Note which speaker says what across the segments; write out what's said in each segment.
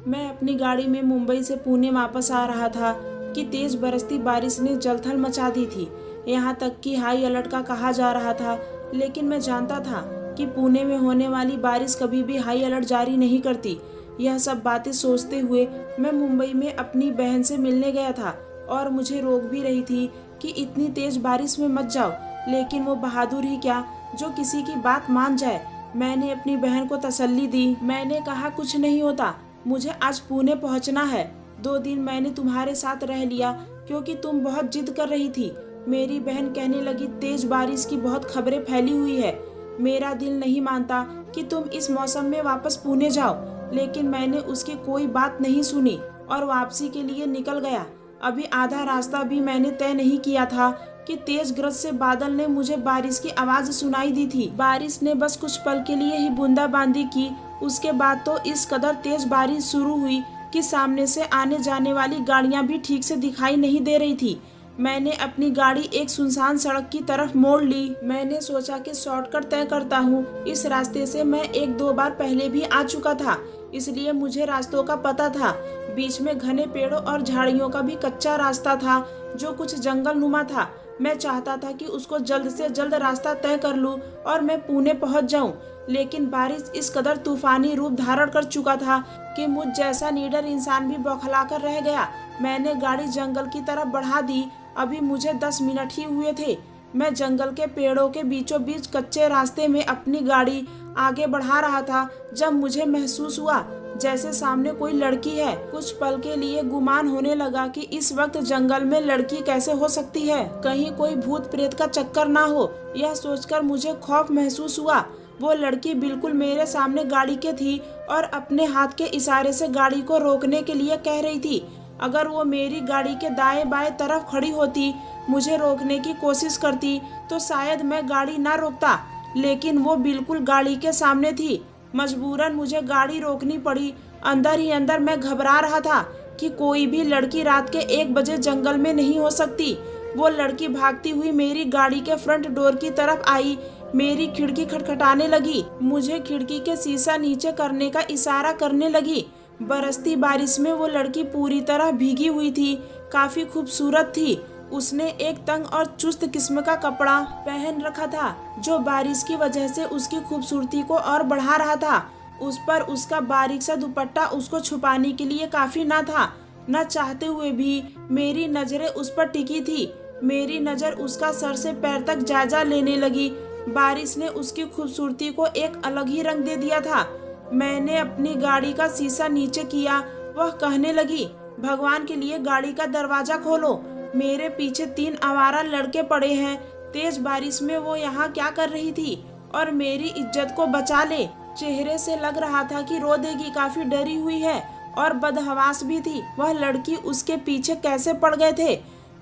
Speaker 1: मैं अपनी गाड़ी में मुंबई से पुणे वापस आ रहा था कि तेज बरसती बारिश ने जलथल मचा दी थी। यहाँ तक कि हाई अलर्ट का कहा जा रहा था, लेकिन मैं जानता था कि पुणे में होने वाली बारिश कभी भी हाई अलर्ट जारी नहीं करती। यह सब बातें सोचते हुए मैं मुंबई में अपनी बहन से मिलने गया था और मुझे रोक भी रही थी कि इतनी तेज बारिश में मत जाओ, लेकिन वो बहादुर ही क्या जो किसी की बात मान जाए। मैंने अपनी बहन को तसल्ली दी। मैंने कहा कुछ नहीं होता, मुझे आज पुणे पहुंचना है। 2 दिन मैंने तुम्हारे साथ रह लिया क्योंकि तुम बहुत जिद कर रही थी। मेरी बहन कहने लगी तेज बारिश की बहुत खबरें फैली हुई है। मेरा दिल नहीं मानता कि तुम इस मौसम में वापस पुणे जाओ, लेकिन मैंने उसकी कोई बात नहीं सुनी और वापसी के लिए निकल गया। अभी आधा रास्ता भी मैंने तय नहीं किया था कि तेज गरज से बादल ने मुझे बारिश की आवाज सुनाई दी थी। बारिश ने बस कुछ पल के लिए ही बूंदाबांदी की। उसके बाद तो इस कदर तेज बारिश शुरू हुई कि सामने से आने जाने वाली गाड़ियां भी ठीक से दिखाई नहीं दे रही थी। मैंने अपनी गाड़ी एक सुनसान सड़क की तरफ मोड़ ली। मैंने सोचा कि शॉर्टकट तय करता हूँ। इस रास्ते से मैं 1-2 बार पहले भी आ चुका था, इसलिए मुझे रास्तों का पता था। बीच में घने पेड़ों और झाड़ियों का भी कच्चा रास्ता था जो कुछ जंगल नुमा था। मैं चाहता था कि उसको जल्द से जल्द रास्ता तय कर लूं और मैं पुणे पहुंच जाऊं, लेकिन बारिश इस कदर तूफानी रूप धारण कर चुका था कि मुझ जैसा निडर इंसान भी बौखलाकर रह गया। मैंने गाड़ी जंगल की तरफ बढ़ा दी। अभी मुझे 10 मिनट ही हुए थे। मैं जंगल के पेड़ों के बीचों बीच कच्चे रास्ते में अपनी गाड़ी आगे बढ़ा रहा था जब मुझे महसूस हुआ जैसे सामने कोई लड़की है। कुछ पल के लिए गुमान होने लगा कि इस वक्त जंगल में लड़की कैसे हो सकती है, कहीं कोई भूत प्रेत का चक्कर ना हो। यह सोचकर मुझे खौफ महसूस हुआ। वो लड़की बिल्कुल मेरे सामने गाड़ी के थी और अपने हाथ के इशारे से गाड़ी को रोकने के लिए कह रही थी। अगर वो मेरी गाड़ी के दाएं बाएं तरफ खड़ी होती, मुझे रोकने की कोशिश करती, तो शायद मैं गाड़ी ना रोकता, लेकिन वो बिल्कुल गाड़ी के सामने थी। मजबूरन मुझे गाड़ी रोकनी पड़ी। अंदर ही अंदर मैं घबरा रहा था कि कोई भी लड़की रात के 1 बजे जंगल में नहीं हो सकती। वो लड़की भागती हुई मेरी गाड़ी के फ्रंट डोर की तरफ आई। मेरी खिड़की खटखटाने लगी। मुझे खिड़की के शीशा नीचे करने का इशारा करने लगी। बरसती बारिश में वो लड़की पूरी तरह भीगी हुई थी। काफी खूबसूरत थी। उसने एक तंग और चुस्त किस्म का कपड़ा पहन रखा था जो बारिश की वजह से उसकी खूबसूरती को और बढ़ा रहा था। उस पर उसका बारीक सा दुपट्टा उसको छुपाने के लिए काफी ना था। न चाहते हुए भी मेरी नजरें उस पर टिकी थी। मेरी नजर उसका सर से पैर तक जायजा लेने लगी। बारिश ने उसकी खूबसूरती को एक अलग ही रंग दे दिया था। मैंने अपनी गाड़ी का शीशा नीचे किया। वह कहने लगी, भगवान के लिए गाड़ी का दरवाजा खोलो। मेरे पीछे 3 आवारा लड़के पड़े हैं। तेज बारिश में वो यहाँ क्या कर रही थी और मेरी इज्जत को बचा ले। चेहरे से लग रहा था कि रो देगी। काफी डरी हुई है और बदहवास भी थी। वह लड़की उसके पीछे कैसे पड़ गए थे?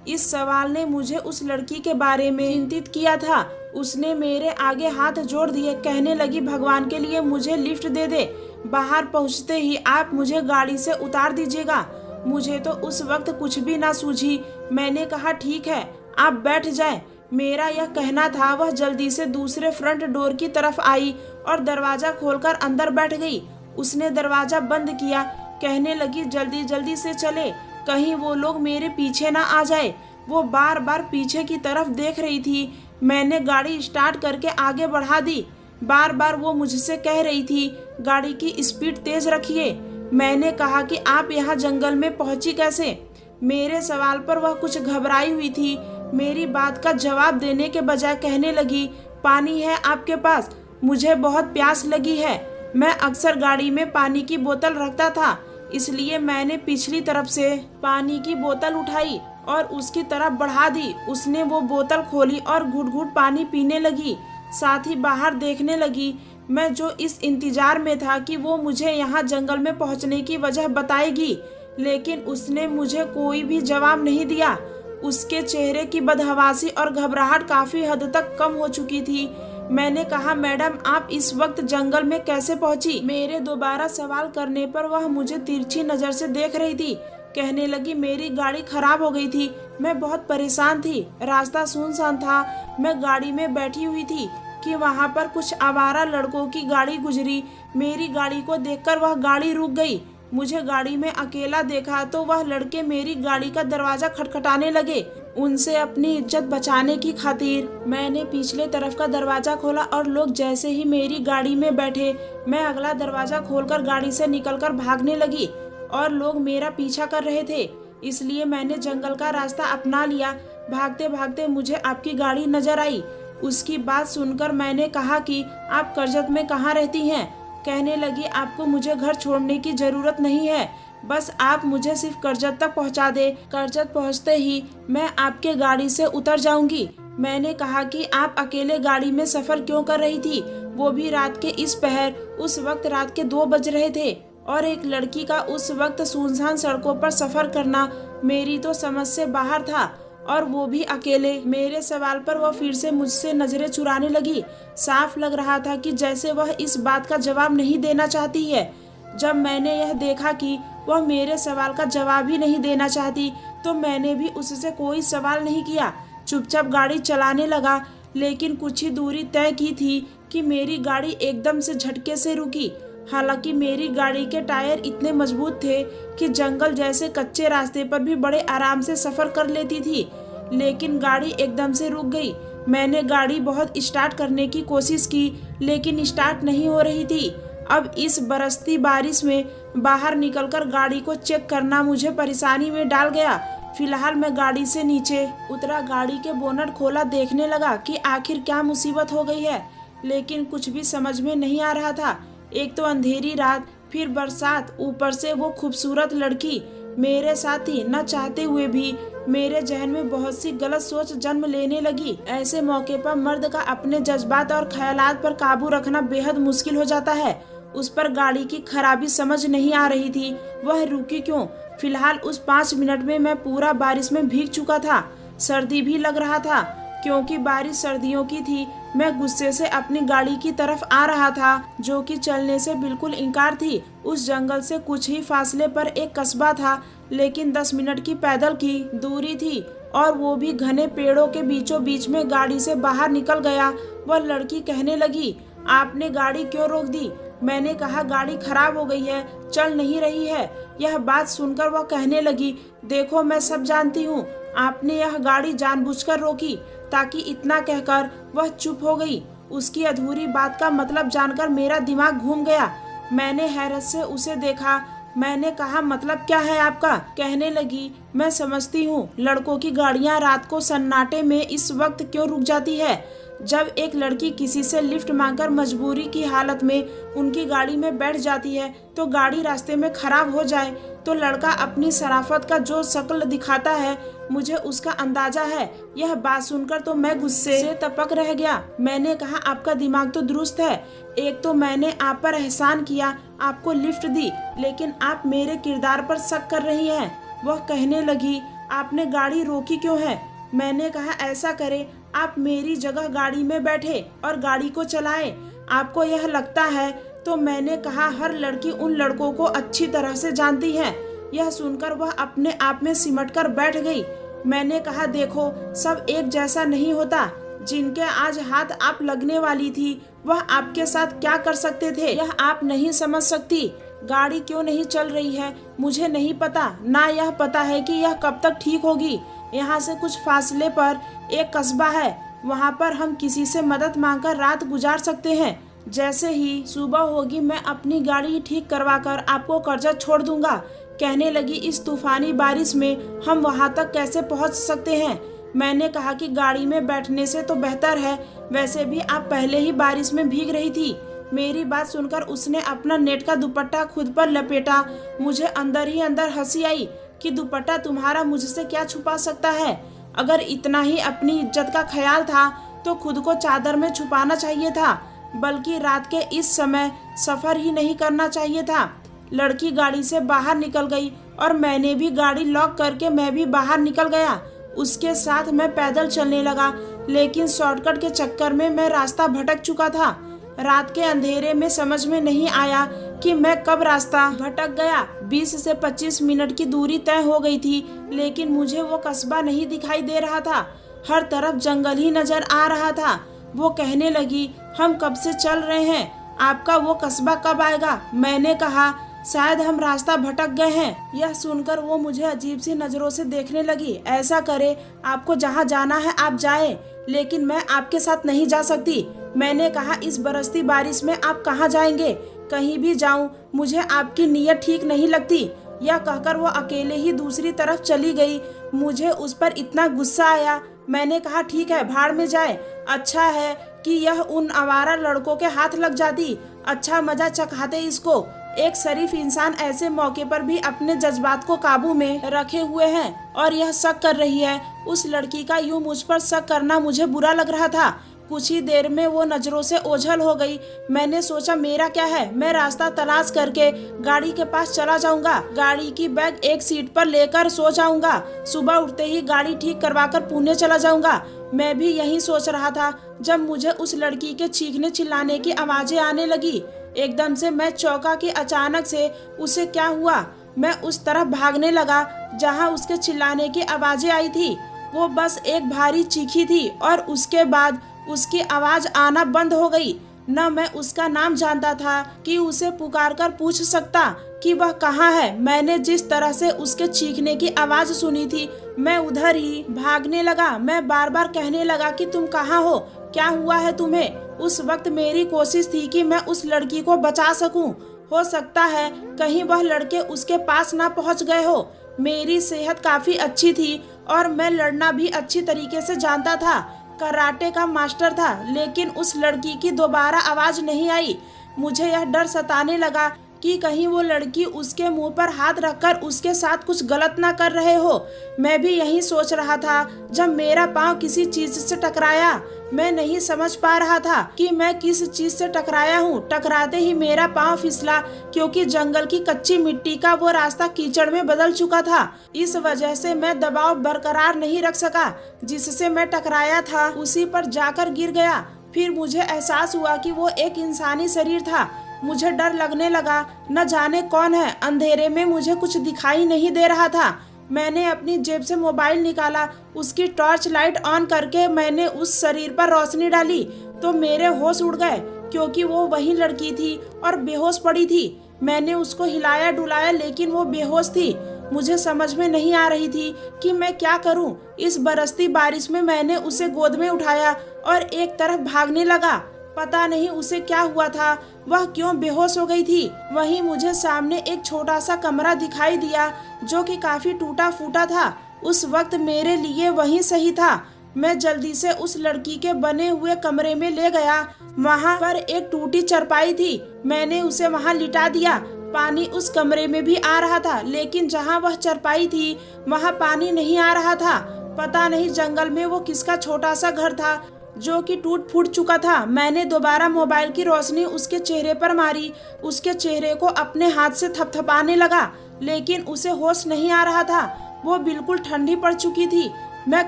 Speaker 1: इस सवाल ने मुझे उस लड़की के बारे में चिंतित किया था। उसने मेरे आगे हाथ जोड़ दिए। कहने लगी, भगवान के लिए मुझे लिफ्ट दे दे। बाहर पहुँचते ही आप मुझे गाड़ी से उतार दीजिएगा। मुझे तो उस वक्त कुछ भी ना सूझी। मैंने कहा, ठीक है, आप बैठ जाएं। मेरा यह कहना था। वह जल्दी से दूसरे फ्रंट डोर की तरफ आई और दरवाजा खोलकर अंदर बैठ गई। उसने दरवाजा बंद किया। कहने लगी, जल्दी जल्दी से चले, कहीं वो लोग मेरे पीछे ना आ जाए। वो बार बार पीछे की तरफ देख रही थी। मैंने गाड़ी स्टार्ट करके आगे बढ़ा दी। बार बार वो मुझसे कह रही थी, गाड़ी की स्पीड तेज रखिए। मैंने कहा कि आप यहाँ जंगल में पहुंची कैसे? मेरे सवाल पर वह कुछ घबराई हुई थी। मेरी बात का जवाब देने के बजाय कहने लगी, पानी है आपके पास? मुझे बहुत प्यास लगी है। मैं अक्सर गाड़ी में पानी की बोतल रखता था, इसलिए मैंने पिछली तरफ से पानी की बोतल उठाई और उसकी तरफ बढ़ा दी। उसने वो बोतल खोली और घुट घुट पानी पीने लगी, साथ ही बाहर देखने लगी। मैं जो इस इंतजार में था कि वो मुझे यहाँ जंगल में पहुँचने की वजह बताएगी, लेकिन उसने मुझे कोई भी जवाब नहीं दिया। उसके चेहरे की बदहवासी और घबराहट काफी हद तक कम हो चुकी थी। मैंने कहा, मैडम आप इस वक्त जंगल में कैसे पहुंची? मेरे दोबारा सवाल करने पर वह मुझे तिरछी नजर से देख रही थी। कहने लगी, मेरी गाड़ी खराब हो गई थी। मैं बहुत परेशान थी। रास्ता सुनसान था। मैं गाड़ी में बैठी हुई थी कि वहाँ पर कुछ आवारा लड़कों की गाड़ी गुजरी। मेरी गाड़ी को देखकर वह गाड़ी रुक गई। मुझे गाड़ी में अकेला देखा तो वह लड़के मेरी गाड़ी का दरवाजा खटखटाने लगे। उनसे अपनी इज्जत बचाने की खातिर मैंने पिछले तरफ का दरवाजा खोला और लोग जैसे ही मेरी गाड़ी में बैठे, मैं अगला दरवाजा खोलकर गाड़ी से निकलकर भागने लगी और लोग मेरा पीछा कर रहे थे। इसलिए मैंने जंगल का रास्ता अपना लिया। भागते भागते मुझे आपकी गाड़ी नजर आई। उसकी बात सुनकर मैंने कहा कि आप करजत में कहाँ रहती हैं? कहने लगी, आपको मुझे घर छोड़ने की जरूरत नहीं है, बस आप मुझे सिर्फ करजत तक पहुंचा दे। करजत पहुंचते ही मैं आपके गाड़ी से उतर जाऊंगी। मैंने कहा कि आप अकेले गाड़ी में सफर क्यों कर रही थी, वो भी रात के इस पहर। उस वक्त रात के 2 बज रहे थे और एक लड़की का उस वक्त सुनसान सड़कों पर सफर करना मेरी तो समझ से बाहर था, और वो भी अकेले। मेरे सवाल पर वह फिर से मुझसे नजरें चुराने लगी। साफ लग रहा था कि जैसे वह इस बात का जवाब नहीं देना चाहती है। जब मैंने यह देखा कि वह मेरे सवाल का जवाब ही नहीं देना चाहती तो मैंने भी उससे कोई सवाल नहीं किया, चुपचाप गाड़ी चलाने लगा। लेकिन कुछ ही दूरी तय की थी कि मेरी गाड़ी एकदम से झटके से रुकी। हालांकि मेरी गाड़ी के टायर इतने मजबूत थे कि जंगल जैसे कच्चे रास्ते पर भी बड़े आराम से सफर कर लेती थी, लेकिन गाड़ी एकदम से रुक गई। मैंने गाड़ी बहुत स्टार्ट करने की कोशिश की, लेकिन स्टार्ट नहीं हो रही थी। अब इस बरसती बारिश में बाहर निकलकर गाड़ी को चेक करना मुझे परेशानी में डाल गया। फिलहाल मैं गाड़ी से नीचे उतरा, गाड़ी के बोनट खोला, देखने लगा कि आखिर क्या मुसीबत हो गई है, लेकिन कुछ भी समझ में नहीं आ रहा था। एक तो अंधेरी रात, फिर बरसात, ऊपर से वो खूबसूरत लड़की मेरे साथ ही। न चाहते हुए भी मेरे जहन में बहुत सी गलत सोच जन्म लेने लगी। ऐसे मौके पर मर्द का अपने जज्बात और ख्यालात पर काबू रखना बेहद मुश्किल हो जाता है। उस पर गाड़ी की खराबी समझ नहीं आ रही थी, वह रुकी क्यों। फिलहाल उस 5 मिनट में मैं पूरा बारिश में भीग चुका था। सर्दी भी लग रहा था क्योंकि बारिश सर्दियों की थी। मैं गुस्से से अपनी गाड़ी की तरफ आ रहा था जो कि चलने से बिल्कुल इनकार थी। उस जंगल से कुछ ही फासले पर एक कस्बा था, लेकिन 10 मिनट की पैदल की दूरी थी और वो भी घने पेड़ों के बीचों बीच में गाड़ी से बाहर निकल गया। वह लड़की कहने लगी, आपने गाड़ी क्यों रोक दी? मैंने कहा, गाड़ी खराब हो गई है, चल नहीं रही है। यह बात सुनकर वह कहने लगी, देखो मैं सब जानती हूँ, आपने यह गाड़ी जानबूझकर रोकी। ताकि इतना कहकर वह चुप हो गई। उसकी अधूरी बात का मतलब जानकर मेरा दिमाग घूम गया। मैंने हैरत से उसे देखा। मैंने कहा, मतलब क्या है आपका? कहने लगी, मैं समझती हूँ लड़कों की गाड़ियाँ रात को सन्नाटे में इस वक्त क्यों रुक जाती है। जब एक लड़की किसी से लिफ्ट मांगकर मजबूरी की हालत में उनकी गाड़ी में बैठ जाती है तो गाड़ी रास्ते में खराब हो जाए तो लड़का अपनी शराफत का जो शक्ल दिखाता है, मुझे उसका अंदाजा है। यह बात सुनकर तो मैं गुस्से से तपक रह गया। मैंने कहा, आपका दिमाग तो दुरुस्त है। एक तो मैंने आप पर एहसान किया, आपको लिफ्ट दी, लेकिन आप मेरे किरदार पर शक कर रही हैं। वह कहने लगी, आपने गाड़ी रोकी क्यों है? मैंने कहा, ऐसा करे, आप मेरी जगह गाड़ी में बैठे और गाड़ी को चलाएं। आपको यह लगता है तो मैंने कहा, हर लड़की उन लड़कों को अच्छी तरह से जानती है। यह सुनकर वह अपने आप में सिमटकर बैठ गई। मैंने कहा, देखो सब एक जैसा नहीं होता। जिनके आज हाथ आप लगने वाली थी वह आपके साथ क्या कर सकते थे, यह आप नहीं समझ सकती। गाड़ी क्यों नहीं चल रही है मुझे नहीं पता, ना यह पता है कि यह कब तक ठीक होगी। यहाँ से कुछ फासले पर एक कस्बा है, वहाँ पर हम किसी से मदद मांगकर रात गुजार सकते हैं। जैसे ही सुबह होगी मैं अपनी गाड़ी ठीक करवाकर आपको करजत छोड़ दूंगा। कहने लगी, इस तूफानी बारिश में हम वहाँ तक कैसे पहुँच सकते हैं? मैंने कहा कि गाड़ी में बैठने से तो बेहतर है, वैसे भी आप पहले ही बारिश में भीग रही थी। मेरी बात सुनकर उसने अपना नेट का दुपट्टा खुद पर लपेटा। मुझे अंदर ही अंदर हंसी आई कि दुपट्टा तुम्हारा मुझसे क्या छुपा सकता है। अगर इतना ही अपनी इज्जत का ख्याल था तो खुद को चादर में छुपाना चाहिए था, बल्कि रात के इस समय सफर ही नहीं करना चाहिए था। लड़की गाड़ी से बाहर निकल गई और मैंने भी गाड़ी लॉक करके मैं भी बाहर निकल गया। उसके साथ मैं पैदल चलने लगा, लेकिन शॉर्टकट के चक्कर में मैं रास्ता भटक चुका था। रात के अंधेरे में समझ में नहीं आया कि मैं कब रास्ता भटक गया। 20 से 25 मिनट की दूरी तय हो गई थी, लेकिन मुझे वो कस्बा नहीं दिखाई दे रहा था। हर तरफ जंगल ही नजर आ रहा था। वो कहने लगी, हम कब से चल रहे हैं, आपका वो कस्बा कब आएगा? मैंने कहा, शायद हम रास्ता भटक गए हैं। यह सुनकर वो मुझे अजीब सी नजरों से देखने लगी। ऐसा करे, आपको जहाँ जाना है आप जाएं, लेकिन मैं आपके साथ नहीं जा सकती। मैंने कहा, इस बरसती बारिश में आप कहाँ जाएंगे? कहीं भी जाऊं, मुझे आपकी नीयत ठीक नहीं लगती। यह कहकर वो अकेले ही दूसरी तरफ चली गई। मुझे उस पर इतना गुस्सा आया। मैंने कहा, ठीक है, भाड़ में जाए। अच्छा है कि यह उन आवारा लड़कों के हाथ लग जाती, अच्छा मजा चखाते इसको। एक शरीफ इंसान ऐसे मौके पर भी अपने जज्बात को काबू में रखे हुए है और यह शक कर रही है। उस लड़की का यूं मुझ पर शक करना मुझे बुरा लग रहा था। कुछ ही देर में वो नजरों से ओझल हो गई। मैंने सोचा, मेरा क्या है, मैं रास्ता तलाश करके गाड़ी के पास चला जाऊंगा। गाड़ी की बैग एक सीट पर लेकर सो जाऊंगा। सुबह उठते ही गाड़ी ठीक करवाकर पुणे चला जाऊंगा। मैं भी यही सोच रहा था जब मुझे उस लड़की के चीखने चिल्लाने की आवाजें आने लगी। एकदम से मैं चौंका कि अचानक से उसे क्या हुआ। मैं उस तरफ भागने लगा जहाँ उसके चिल्लाने की आवाजें आई थी। वो बस एक भारी चीखी थी और उसके बाद उसकी आवाज आना बंद हो गई। न मैं उसका नाम जानता था कि उसे पुकार कर पूछ सकता कि वह कहाँ है। मैंने जिस तरह से उसके चीखने की आवाज सुनी थी, मैं उधर ही भागने लगा। मैं बार बार कहने लगा कि तुम कहाँ हो, क्या हुआ है तुम्हें। उस वक्त मेरी कोशिश थी कि मैं उस लड़की को बचा सकूं। हो सकता है कहीं वह लड़के उसके पास ना पहुंच गए हो। मेरी सेहत काफी अच्छी थी और मैं लड़ना भी अच्छी तरीके से जानता था। कराटे का मास्टर था, लेकिन उस लड़की की दोबारा आवाज नहीं आई। मुझे यह डर सताने लगा कि कहीं वो लड़की उसके मुंह पर हाथ रखकर उसके साथ कुछ गलत ना कर रहे हो। मैं भी यही सोच रहा था जब मेरा पांव किसी चीज से टकराया। मैं नहीं समझ पा रहा था कि मैं किस चीज से टकराया हूँ। टकराते ही मेरा पांव फिसला, क्योंकि जंगल की कच्ची मिट्टी का वो रास्ता कीचड़ में बदल चुका था। इस वजह से मैं दबाव बरकरार नहीं रख सका। जिससे मैं टकराया था उसी पर जाकर गिर गया। फिर मुझे एहसास हुआ कि वो एक इंसानी शरीर था। मुझे डर लगने लगा, न जाने कौन है। अंधेरे में मुझे कुछ दिखाई नहीं दे रहा था। मैंने अपनी जेब से मोबाइल निकाला। उसकी टॉर्च लाइट ऑन करके मैंने उस शरीर पर रोशनी डाली तो मेरे होश उड़ गए, क्योंकि वो वही लड़की थी और बेहोश पड़ी थी। मैंने उसको हिलाया डुलाया, लेकिन वो बेहोश थी। मुझे समझ में नहीं आ रही थी कि मैं क्या करूं। इस बरसती बारिश में मैंने उसे गोद में उठाया और एक तरफ भागने लगा। पता नहीं उसे क्या हुआ था, वह क्यों बेहोश हो गई थी। वहीं मुझे सामने एक छोटा सा कमरा दिखाई दिया जो कि काफी टूटा फूटा था। उस वक्त मेरे लिए वही सही था। मैं जल्दी से उस लड़की के बने हुए कमरे में ले गया। वहाँ पर एक टूटी चारपाई थी। मैंने उसे वहाँ लिटा दिया। पानी उस कमरे में भी आ रहा था, लेकिन जहाँ वह चारपाई थी वहाँ पानी नहीं आ रहा था। पता नहीं जंगल में वो किसका छोटा सा घर था जो कि टूट फूट चुका था। मैंने दोबारा मोबाइल की रोशनी उसके चेहरे पर मारी। उसके चेहरे को अपने हाथ से थपथपाने लगा, लेकिन उसे होश नहीं आ रहा था। वो बिल्कुल ठंडी पड़ चुकी थी। मैं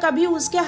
Speaker 1: कभी उसके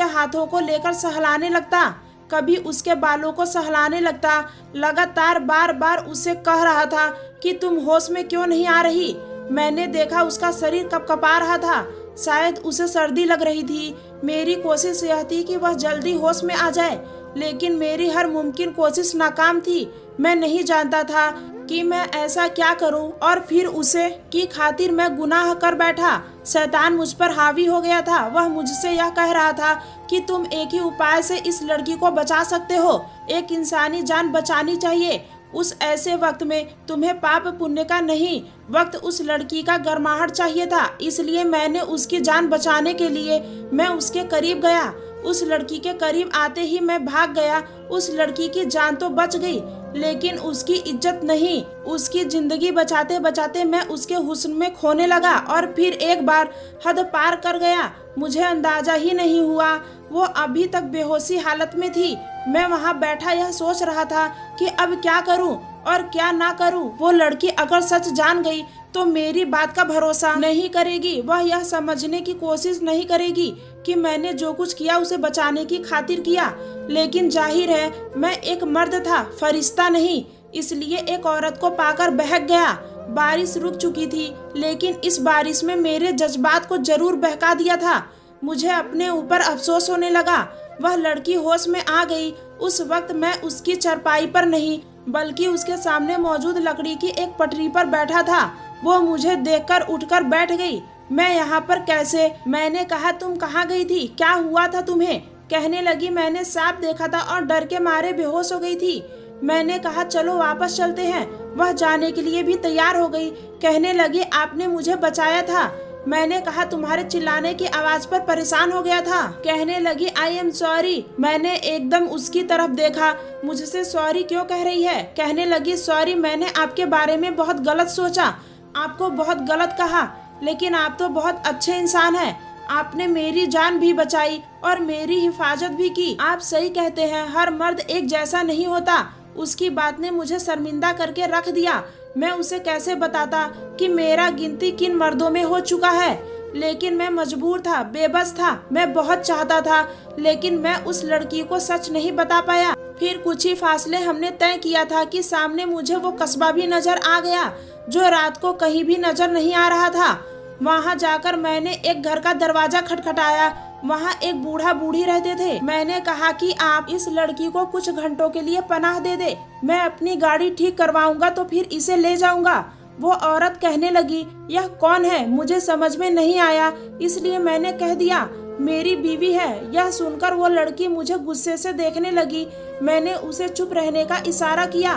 Speaker 1: हाथों को लेकर सहलाने लगता, कभी उसके बालों को सहलाने लगता। लगातार बार बार उसे कह रहा था कि तुम होश में क्यों नहीं आ रही। मैंने देखा उसका शरीर कपकपा रहा था। शायद उसे सर्दी लग रही थी। मेरी कोशिश यह थी कि वह जल्दी होश में आ जाए, लेकिन मेरी हर मुमकिन कोशिश नाकाम थी। मैं नहीं जानता था कि मैं ऐसा क्या करूं, और फिर उसे की खातिर मैं गुनाह कर बैठा। शैतान मुझ पर हावी हो गया था। वह मुझसे यह कह रहा था कि तुम एक ही उपाय से इस लड़की को बचा सकते हो, एक इंसानी जान बचानी चाहिए। उस ऐसे वक्त में तुम्हें पाप पुण्य का नहीं, वक्त उस लड़की का गर्माहट चाहिए था। इसलिए मैंने उसकी जान बचाने के लिए मैं उसके करीब गया। उस लड़की के करीब आते ही मैं भाग गया। उस लड़की की जान तो बच गई, लेकिन उसकी इज्जत नहीं। उसकी जिंदगी बचाते बचाते मैं उसके हुस्न में खोने लगा और फिर एक बार हद पार कर गया। मुझे अंदाजा ही नहीं हुआ वो अभी तक बेहोशी हालत में थी। मैं वहाँ बैठा यह सोच रहा था कि अब क्या करूं और क्या ना करूं। वो लड़की अगर सच जान गई तो मेरी बात का भरोसा नहीं करेगी। वह यह समझने की कोशिश नहीं करेगी कि मैंने जो कुछ किया उसे बचाने की खातिर किया। लेकिन जाहिर है मैं एक मर्द था, फरिश्ता नहीं, इसलिए एक औरत को पाकर बहक गया। बारिश रुक चुकी थी, लेकिन इस बारिश में मेरे जज्बात को जरूर बहका दिया था। मुझे अपने ऊपर अफसोस होने लगा। वह लड़की होश में आ गई। उस वक्त मैं उसकी चारपाई पर नहीं, बल्कि उसके सामने मौजूद लकड़ी की एक पटरी पर बैठा था। वो मुझे देखकर उठकर बैठ गई। मैं यहाँ पर कैसे? मैंने कहा, तुम कहाँ गई थी? क्या हुआ था तुम्हें? कहने लगी, मैंने सांप देखा था और डर के मारे बेहोश हो गई थी। मैंने कहा, चलो वापस चलते हैं। वह जाने के लिए भी तैयार हो गई। कहने लगी, आपने मुझे बचाया था। मैंने कहा, तुम्हारे चिल्लाने की आवाज पर परेशान हो गया था। कहने लगी, आई एम सॉरी। मैंने एकदम उसकी तरफ देखा। मुझसे सॉरी क्यों कह रही है? कहने लगी, सॉरी, मैंने आपके बारे में बहुत गलत सोचा, आपको बहुत गलत कहा, लेकिन आप तो बहुत अच्छे इंसान हैं। आपने मेरी जान भी बचाई और मेरी हिफाजत भी की। आप सही कहते हैं, हर मर्द एक जैसा नहीं होता। उसकी बात ने मुझे शर्मिंदा करके रख दिया। मैं उसे कैसे बताता कि मेरा गिनती किन मर्दों में हो चुका है, लेकिन मैं मजबूर था, बेबस था। मैं बहुत चाहता था, लेकिन मैं उस लड़की को सच नहीं बता पाया। फिर कुछ ही फासले हमने तय किया था कि सामने मुझे वो कस्बा भी नजर आ गया जो रात को कहीं भी नजर नहीं आ रहा था। वहाँ जाकर मैंने एक घर का दरवाजा खटखटाया। वहाँ एक बूढ़ा बूढ़ी रहते थे। मैंने कहा कि आप इस लड़की को कुछ घंटों के लिए पनाह दे दे, मैं अपनी गाड़ी ठीक करवाऊंगा तो फिर इसे ले जाऊंगा। वो औरत कहने लगी, यह कौन है? मुझे समझ में नहीं आया, इसलिए मैंने कह दिया, मेरी बीवी है। यह सुनकर वो लड़की मुझे गुस्से से देखने लगी। मैंने उसे चुप रहने का इशारा किया।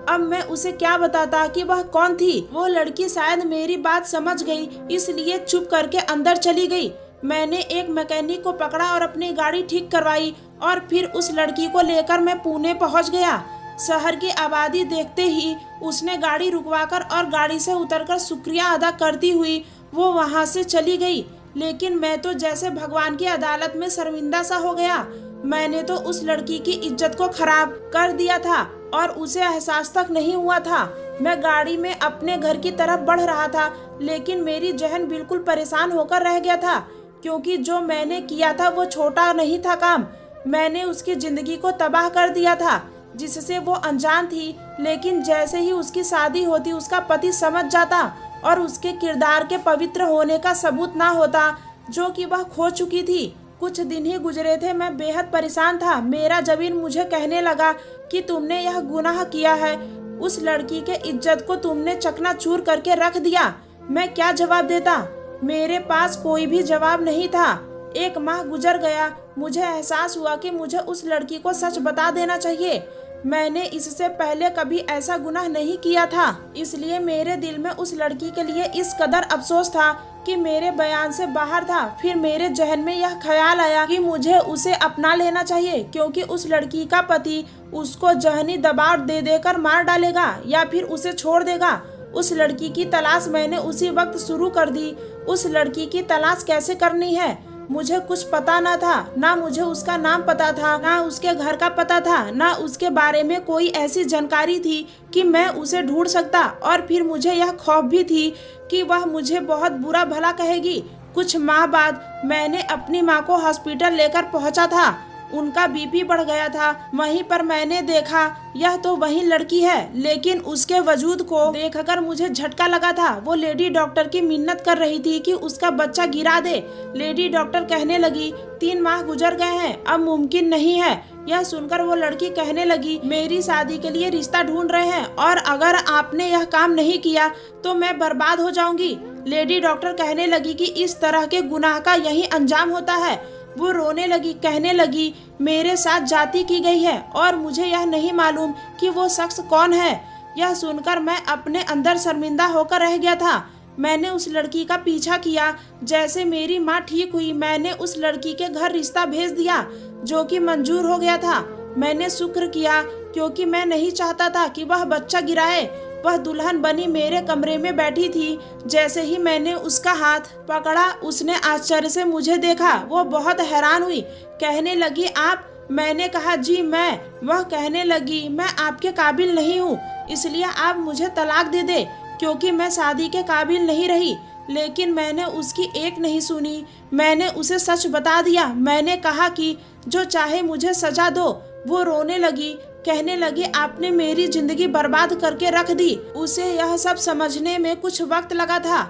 Speaker 1: अब मैं उसे क्या बताता कि वह कौन थी? वो लड़की शायद मेरी बात समझ गई, इसलिए चुप करके अंदर चली गई। मैंने एक मैकेनिक को पकड़ा और अपनी गाड़ी ठीक करवाई और फिर उस लड़की को लेकर मैं पुणे पहुंच गया। शहर की आबादी देखते ही उसने गाड़ी रुकवाकर और गाड़ी से उतरकर शुक्रिया अदा करती हुई वो वहां से चली गई। लेकिन मैं तो जैसे भगवान की अदालत में शर्मिंदा सा हो गया। मैंने तो उस लड़की की इज्जत को खराब कर दिया था और उसे एहसास तक नहीं हुआ था। मैं गाड़ी में अपने घर की तरफ बढ़ रहा था, लेकिन मेरी जहन बिल्कुल परेशान होकर रह गया था, क्योंकि जो मैंने किया था वो छोटा नहीं था काम। मैंने उसकी जिंदगी को तबाह कर दिया था, जिससे वो अनजान थी। लेकिन जैसे ही उसकी शादी होती उसका पति समझ जाता और उसके किरदार के पवित्र होने का सबूत ना होता, जो कि वह खो चुकी थी। कुछ दिन ही गुजरे थे, मैं बेहद परेशान था। मेरा जबीन मुझे कहने लगा कि तुमने यह गुनाह किया है, उस लड़की के इज्जत को तुमने चकनाचूर करके रख दिया। मैं क्या जवाब देता? मेरे पास कोई भी जवाब नहीं था। 1 माह गुजर गया। मुझे एहसास हुआ कि मुझे उस लड़की को सच बता देना चाहिए। मैंने इससे पहले कभी ऐसा गुनाह नहीं किया था, इसलिए मेरे दिल में उस लड़की के लिए इस कदर अफसोस था कि मेरे बयान से बाहर था। फिर मेरे जहन में यह ख्याल आया कि मुझे उसे अपना लेना चाहिए, क्योंकि उस लड़की का पति उसको जहनी दबाव दे देकर मार डालेगा या फिर उसे छोड़ देगा। उस लड़की की तलाश मैंने उसी वक्त शुरू कर दी। उस लड़की की तलाश कैसे करनी है मुझे कुछ पता न था। ना मुझे उसका नाम पता था, ना उसके घर का पता था, ना उसके बारे में कोई ऐसी जानकारी थी कि मैं उसे ढूंढ सकता। और फिर मुझे यह खौफ भी थी कि वह मुझे बहुत बुरा भला कहेगी। कुछ माह बाद मैंने अपनी माँ को हॉस्पिटल लेकर पहुँचा था। उनका बीपी बढ़ गया था। वहीं पर मैंने देखा यह तो वही लड़की है, लेकिन उसके वजूद को देखकर मुझे झटका लगा था। वो लेडी डॉक्टर की मिन्नत कर रही थी कि उसका बच्चा गिरा दे। लेडी डॉक्टर कहने लगी, 3 माह गुजर गए हैं, अब मुमकिन नहीं है। यह सुनकर वो लड़की कहने लगी, मेरी शादी के लिए रिश्ता ढूंढ रहे हैं और अगर आपने यह काम नहीं किया तो मैं बर्बाद हो जाऊंगी। लेडी डॉक्टर कहने लगी कि इस तरह के गुनाह का यही अंजाम होता है। वो रोने लगी, कहने लगी, मेरे साथ जाति की गई है और मुझे यह नहीं मालूम कि वो शख्स कौन है। यह सुनकर मैं अपने अंदर शर्मिंदा होकर रह गया था। मैंने उस लड़की का पीछा किया। जैसे मेरी माँ ठीक हुई, मैंने उस लड़की के घर रिश्ता भेज दिया, जो कि मंजूर हो गया था। मैंने शुक्र किया, क्योंकि मैं नहीं चाहता था कि वह बच्चा गिराए। वह दुल्हन बनी मेरे कमरे में बैठी थी। जैसे ही मैंने उसका हाथ पकड़ा, उसने आश्चर्य से मुझे देखा। वो बहुत हैरान हुई, कहने लगी, आप? मैंने कहा, जी मैं। वह कहने लगी, मैं आपके काबिल नहीं हूँ, इसलिए आप मुझे तलाक दे दे, क्योंकि मैं शादी के काबिल नहीं रही। लेकिन मैंने उसकी एक नहीं सुनी। मैंने उसे सच बता दिया। मैंने कहा कि जो चाहे मुझे सजा दो। वो रोने लगी, कहने लगी, आपने मेरी जिंदगी बर्बाद करके रख दी। उसे यह सब समझने में कुछ वक्त लगा था,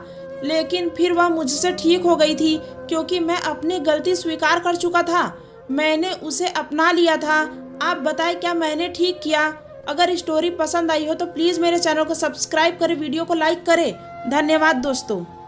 Speaker 1: लेकिन फिर वह मुझसे ठीक हो गई थी, क्योंकि मैं अपनी गलती स्वीकार कर चुका था। मैंने उसे अपना लिया था। आप बताएं, क्या मैंने ठीक किया? अगर स्टोरी पसंद आई हो तो प्लीज़ मेरे चैनल को सब्सक्राइब करें, वीडियो को लाइक करें। धन्यवाद दोस्तों।